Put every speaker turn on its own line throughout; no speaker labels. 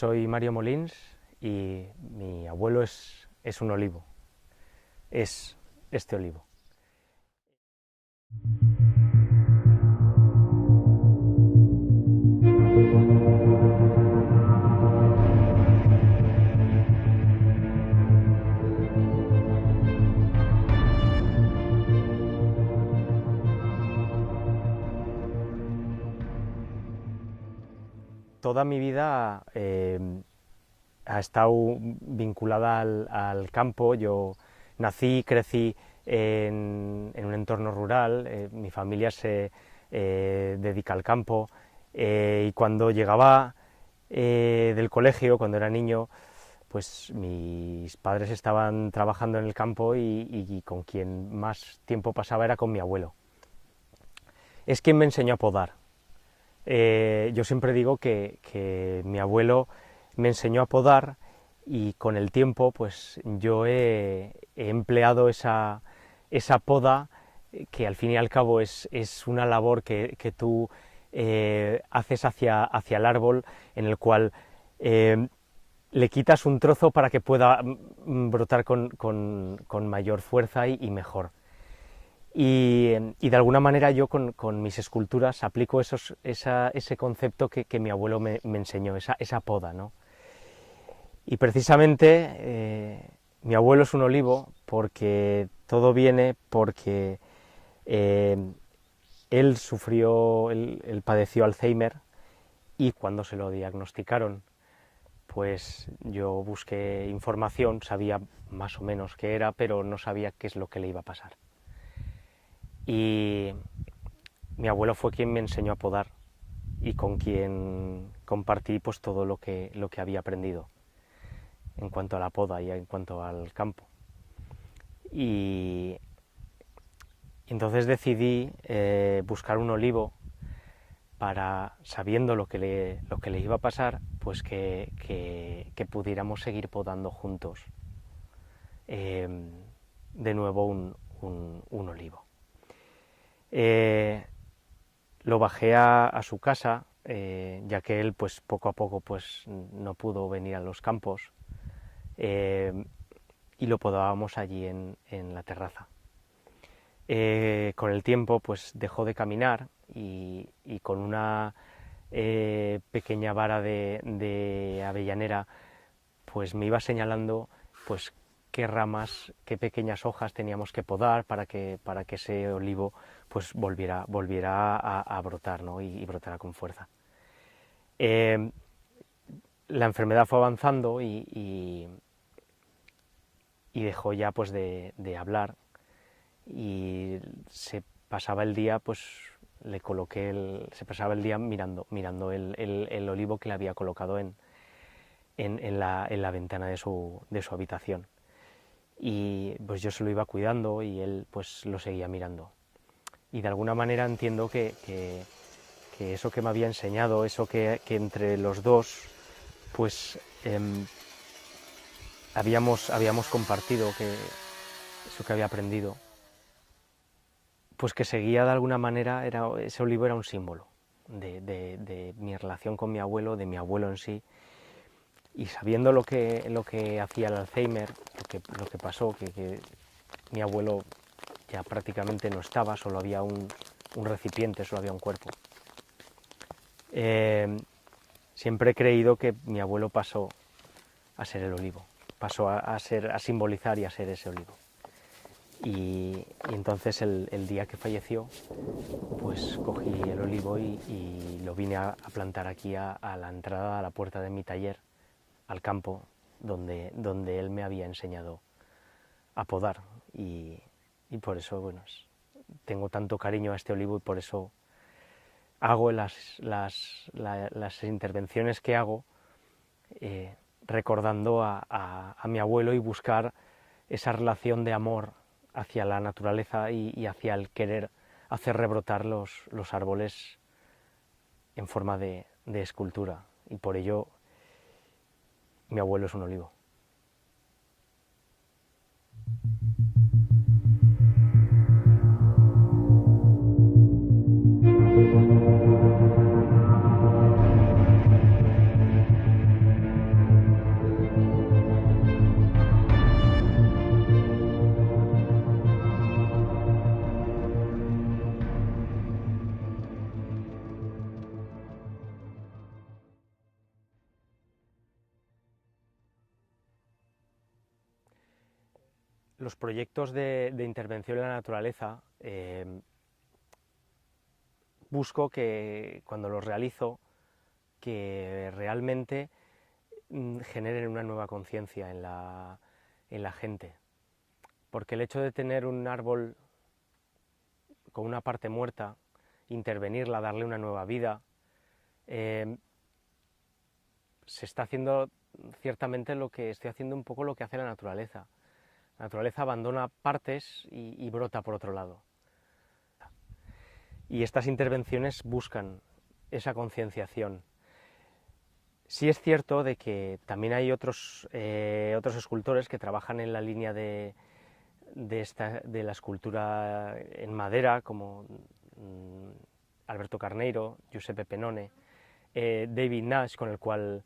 Soy Mario Molins y mi abuelo es un olivo, es este olivo. Toda mi vida ha estado vinculada al campo. Yo nací y crecí en un entorno rural, mi familia se dedica al campo, y cuando llegaba del colegio, cuando era niño, pues mis padres estaban trabajando en el campo y con quien más tiempo pasaba era con mi abuelo. Es quien me enseñó a podar. Yo siempre digo que mi abuelo me enseñó a podar y con el tiempo pues yo he empleado esa poda, que al fin y al cabo es una labor que tú haces hacia el árbol, en el cual le quitas un trozo para que pueda brotar con mayor fuerza y mejor. Y de alguna manera yo con mis esculturas aplico ese concepto que mi abuelo me enseñó, esa poda, ¿no? Y precisamente mi abuelo es un olivo porque todo viene porque él padeció Alzheimer, y cuando se lo diagnosticaron, pues yo busqué información, sabía más o menos qué era, pero no sabía qué es lo que le iba a pasar. Y mi abuelo fue quien me enseñó a podar y con quien compartí pues todo lo que había aprendido en cuanto a la poda y en cuanto al campo. Y entonces decidí buscar un olivo para, sabiendo lo que le iba a pasar, pues que pudiéramos seguir podando juntos de nuevo un olivo. Lo bajé a su casa, ya que él pues poco a poco pues no pudo venir a los campos, y lo podábamos allí en la terraza. Con el tiempo pues dejó de caminar y con una pequeña vara de avellanera pues me iba señalando pues qué ramas, qué pequeñas hojas teníamos que podar para que ese olivo pues volviera a brotar, ¿no? y brotara con fuerza. La enfermedad fue avanzando y dejó ya pues de hablar, y se pasaba el día pues le coloqué se pasaba el día mirando el olivo que le había colocado en la ventana de su habitación. Y pues yo se lo iba cuidando y él pues lo seguía mirando. Y de alguna manera entiendo que eso que me había enseñado, eso que entre los dos pues habíamos compartido, que eso que había aprendido, pues que seguía de alguna manera, ese olivo era un símbolo de mi relación con mi abuelo, de mi abuelo en sí. Y sabiendo lo que hacía el Alzheimer, lo que pasó, que mi abuelo ya prácticamente no estaba, solo había un recipiente, solo había un cuerpo. Siempre he creído que mi abuelo pasó a ser el olivo, pasó a simbolizar y a ser ese olivo. Y entonces el día que falleció, pues cogí el olivo y lo vine a plantar aquí a la entrada, a la puerta de mi taller, al campo donde él me había enseñado a podar, y por eso bueno, tengo tanto cariño a este olivo, y por eso hago las intervenciones que hago recordando a mi abuelo, y buscar esa relación de amor hacia la naturaleza y hacia el querer hacer rebrotar los árboles en forma de escultura, y por ello mi abuelo es un olivo. los proyectos de intervención en la naturaleza busco que cuando los realizo que realmente generen una nueva conciencia en la gente, porque el hecho de tener un árbol con una parte muerta, intervenirla, darle una nueva vida, se está haciendo ciertamente lo que estoy haciendo, un poco lo que hace la naturaleza. La naturaleza abandona partes y brota por otro lado. Y estas intervenciones buscan esa concienciación. Sí es cierto de que también hay otros escultores que trabajan en la línea de la escultura en madera, como Alberto Carneiro, Giuseppe Pennone, David Nash, con el cual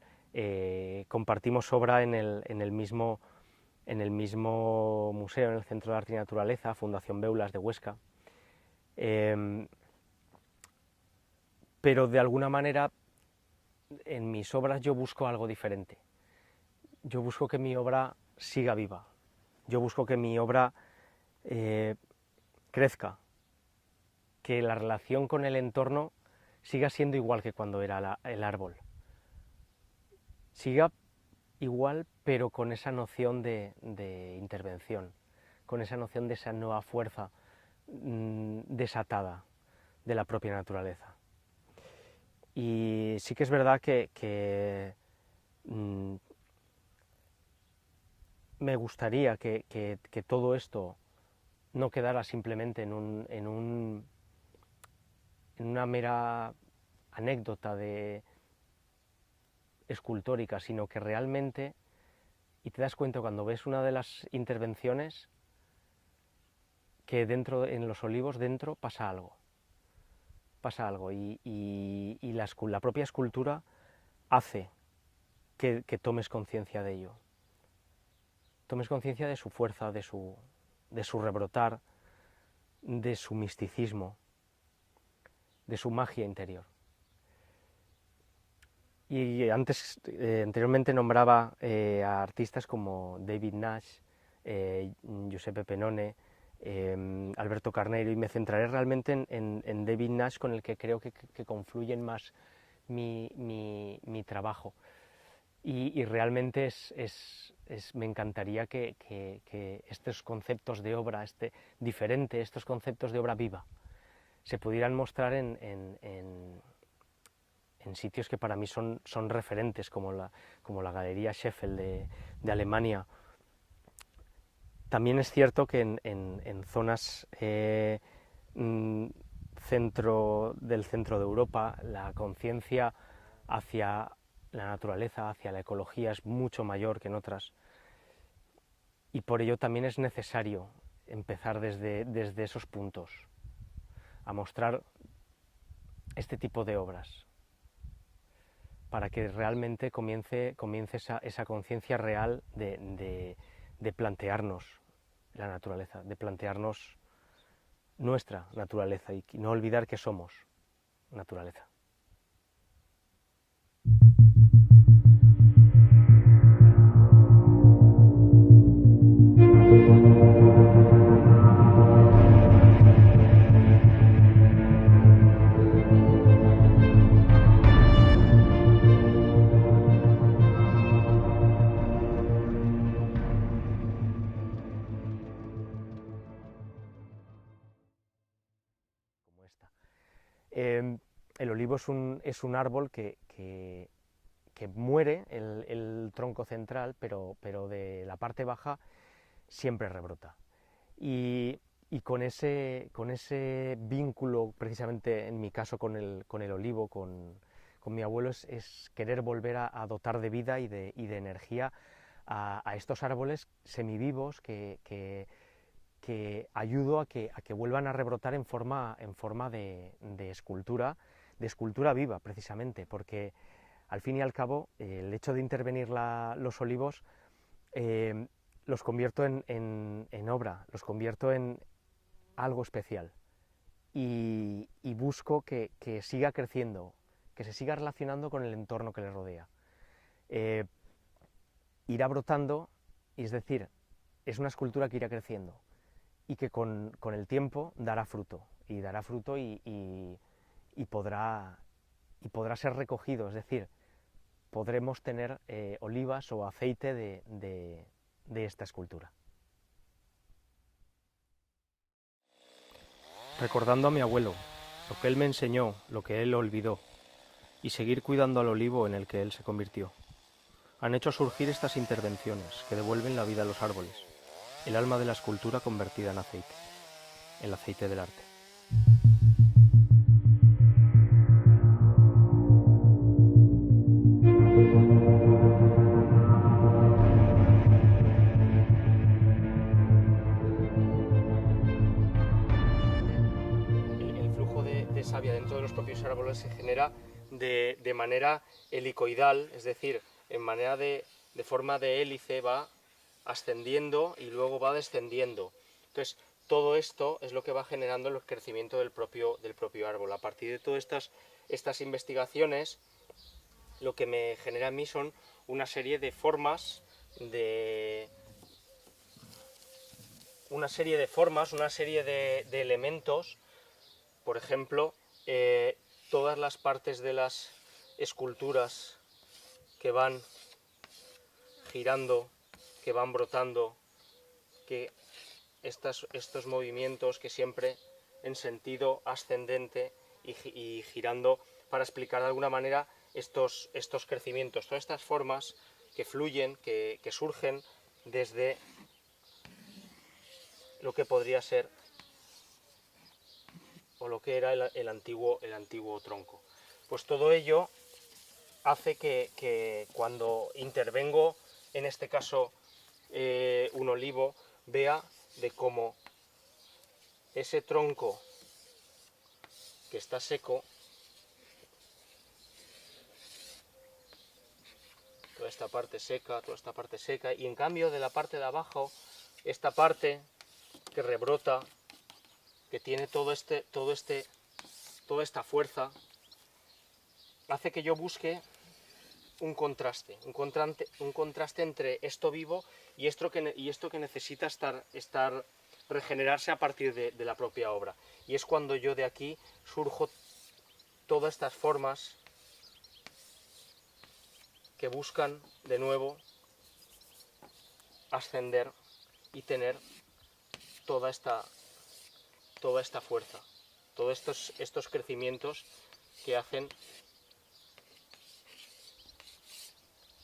compartimos obra en el mismo museo, en el Centro de Arte y Naturaleza, Fundación Beulas de Huesca. Pero de alguna manera en mis obras yo busco algo diferente. Yo busco que mi obra siga viva. Yo busco que mi obra crezca, que la relación con el entorno siga siendo igual que cuando era el árbol. Siga igual, pero con esa noción de intervención, con esa noción de esa nueva fuerza desatada de la propia naturaleza. Y sí que es verdad que me gustaría que todo esto no quedara simplemente en una mera anécdota escultórica, sino que realmente, y te das cuenta cuando ves una de las intervenciones, que en los olivos dentro pasa algo y la propia escultura hace que tomes conciencia de ello, tomes conciencia de su fuerza, de su rebrotar, de su misticismo, de su magia interior. Y anteriormente nombraba a artistas como David Nash, Giuseppe Pennone, Alberto Carneiro, y me centraré realmente en David Nash, con el que creo que confluyen más mi trabajo. Y realmente me encantaría que estos conceptos de obra estos conceptos de obra viva, se pudieran mostrar en sitios que para mí son referentes, como la Galería Sheffield de Alemania. También es cierto que en zonas del centro de Europa la conciencia hacia la naturaleza, hacia la ecología, es mucho mayor que en otras, y por ello también es necesario empezar desde esos puntos a mostrar este tipo de obras, para que realmente comience esa conciencia real de plantearnos la naturaleza, de plantearnos nuestra naturaleza y no olvidar que somos naturaleza. El olivo es un árbol que muere el tronco central, pero de la parte baja siempre rebrota. Y con ese vínculo, precisamente en mi caso con el olivo, con mi abuelo, es querer volver a dotar de vida y de energía a estos árboles semivivos que ayudo a que vuelvan a rebrotar en forma de escultura viva, precisamente, porque al fin y al cabo el hecho de intervenir los olivos los convierto en obra, los convierto en algo especial y busco que siga creciendo, que se siga relacionando con el entorno que le rodea. Irá brotando, y es decir, es una escultura que irá creciendo y que con el tiempo dará fruto, y podrá ser recogido, es decir, podremos tener olivas o aceite de esta escultura. Recordando a mi abuelo, lo que él me enseñó, lo que él olvidó, y seguir cuidando al olivo en el que él se convirtió, han hecho surgir estas intervenciones que devuelven la vida a los árboles, el alma de la escultura convertida en aceite, el aceite del arte. El flujo de savia dentro de los propios árboles se genera de manera helicoidal, es decir, de forma de hélice, va ascendiendo y luego va descendiendo. Entonces, todo esto es lo que va generando el crecimiento del propio árbol. A partir de todas estas investigaciones, lo que me genera a mí son una serie de formas, una serie de elementos. Por ejemplo, todas las partes de las esculturas que van girando, que van brotando, que estos movimientos que siempre en sentido ascendente y girando, para explicar de alguna manera estos crecimientos, todas estas formas que fluyen, que surgen desde lo que podría ser o lo que era el antiguo tronco. Pues todo ello hace que cuando intervengo, en este caso un olivo, vea de cómo ese tronco que está seco, toda esta parte seca, y en cambio de la parte de abajo, esta parte que rebrota, que tiene toda esta fuerza, hace que yo busque un contraste entre esto vivo y esto que necesita regenerarse a partir de la propia obra. Y es cuando yo de aquí surjo todas estas formas que buscan de nuevo ascender y tener toda esta fuerza, todos estos crecimientos que hacen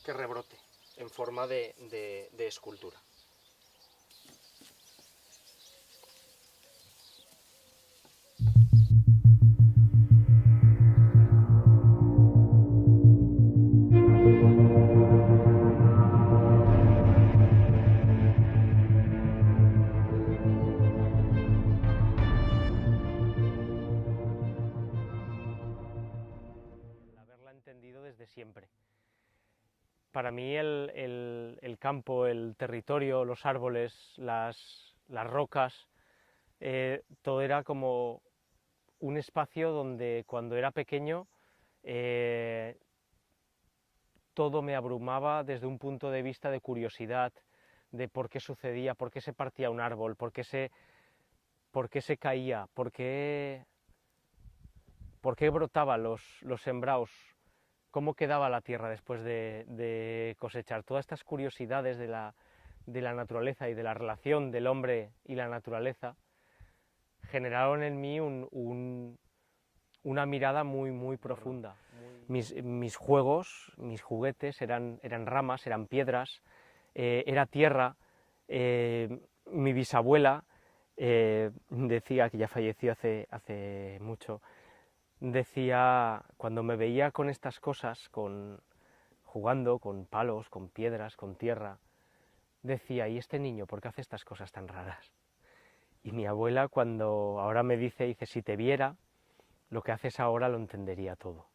que rebrote en forma de escultura. Haberla entendido desde siempre. Para mí el campo, el territorio, los árboles, las rocas, todo era como un espacio donde cuando era pequeño todo me abrumaba desde un punto de vista de curiosidad, de por qué sucedía, por qué se partía un árbol, por qué se caía, por qué brotaban los sembrados, cómo quedaba la tierra después de cosechar. Todas estas curiosidades de la naturaleza y de la relación del hombre y la naturaleza generaron en mí una mirada muy, muy profunda. Mis juegos, mis juguetes eran ramas, eran piedras, era tierra. Mi bisabuela decía, que ya falleció hace mucho, decía, cuando me veía con estas cosas, jugando con palos, con piedras, con tierra, decía, ¿y este niño por qué hace estas cosas tan raras? Y mi abuela, cuando ahora me dice, si te viera, lo que haces ahora lo entendería todo.